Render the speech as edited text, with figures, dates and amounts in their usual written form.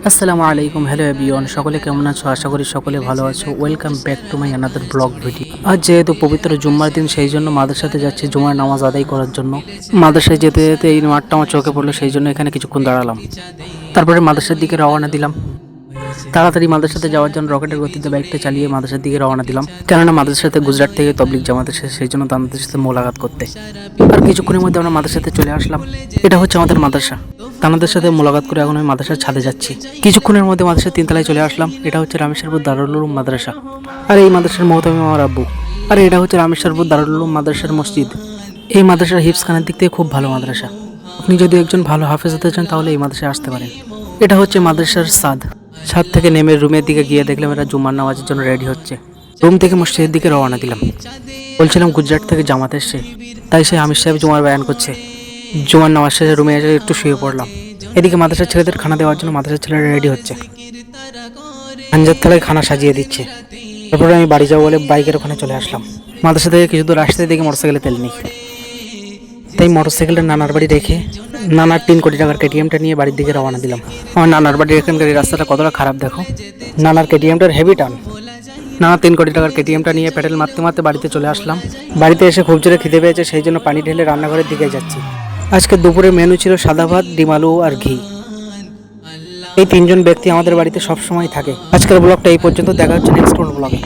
আসসালামু আলাইকুম, hello everyone, সকলে কেমন আছো? আশা করি সকলে ভালো আছো। Welcome back to my another blog video. আজ যেহেতু পবিত্র জুম্মার দিন, সেই জন্য মাদ্রাসাতে যাচ্ছি জুমার নামাজ আদায় করার জন্য। মাদ্রাসায় যেতে যেতে এই মাঠটা আমার চোখে পড়লো, সেই জন্য এখানে কিছুক্ষণ দাঁড়ালাম। তারপরে মাদ্রাসার দিকে রওনা দিলাম। তাড়াতাড়ি মাদ্রাসাতে যাওয়ার জন্য রকেটের গতিতে বাইকটা চালিয়ে মাদ্রাসার দিকে রওনা দিলাম, কেননা মাদ্রাসাতে গুজরাট থেকে তবলিগ জামাত এসেছে, সেই জন্য তাদের সাথে মোলাকাত করতে। আর কিছুক্ষণের মধ্যে আমরা মাদ্রাসাতে চলে আসলাম। এটা হচ্ছে আমাদের মাদ্রাসা। তাদের সাথে মোলাকাত করে এখন আমি মাদ্রাসার ছাদে যাচ্ছি। কিছুক্ষণের মধ্যে মাদ্রাসার তিনতলায় চলে আসলাম। এটা হচ্ছে রামেশ্বরপুর দারুল উলুম মাদ্রাসা। আর এই মাদ্রাসার মহতামিম আমার আব্বু। আর এটা হচ্ছে রামেশ্বরপুর দারুল উলুম মাদ্রাসার মসজিদ। এই মাদ্রাসার হিফজ খানের দিক থেকে খুব ভালো মাদ্রাসা। আপনি যদি একজন ভালো হাফেজ হতে চান তাহলে এই মাদ্রাসায় আসতে পারেন। এটা হচ্ছে মাদ্রাসার ছাদ থেকে নেমে রুমের দিকে গিয়ে দেখলাম এরা জুমার নামাজের জন্য রেডি হচ্ছে। রুম থেকে মসজিদের দিকে রওনা দিলাম। বলছিলাম গুজরাট থেকে জামাত এসছে, তাই সে আমির সাহেব জুমার বয়ান করছে। জুমার নামাজ শেষে রুমে এসে একটু শুয়ে পড়লাম। এদিকে মাদ্রাসার ছেলেদের খানা দেওয়ার জন্য মাদ্রাসার ছেলেরা রেডি হচ্ছে। আঞ্জার থালায় খানা সাজিয়ে দিচ্ছে। তারপরে আমি বাড়ি যাবো বলে বাইকের ওখানে চলে আসলাম। মাদ্রাসা থেকে কিছু দূর আসতে দেখে মোটরসাইকেলে তেল নেই, তাই মোটরসাইকেলটা নানার বাড়ি রেখে নানার 3 কোটি টাকার কেটিএমটা নিয়ে বাড়ির দিকে রওনা দিলাম। আমার নানার বাড়ির এখানকার এই রাস্তাটা কতটা খারাপ দেখো। নানার কেটিএমটার হেভি টান। নানা 3 কোটি টাকার কেটিএমটা নিয়ে পেডেল মারতে মারতে বাড়িতে চলে আসলাম। বাড়িতে এসে খুব জোরে খিদে পেয়েছে, সেই জন্য পানি ঢেলে রান্নাঘরের দিকে যাচ্ছি। আজকে দুপুরে মেনু ছিল সাদা ভাত, ডিম আলু আর ঘি। এই 3জন ব্যক্তি আমাদের বাড়িতে সব সময় থাকে। আজকের ব্লগটা এই পর্যন্ত, দেখা হচ্ছে নেক্সট কোন ব্লগে।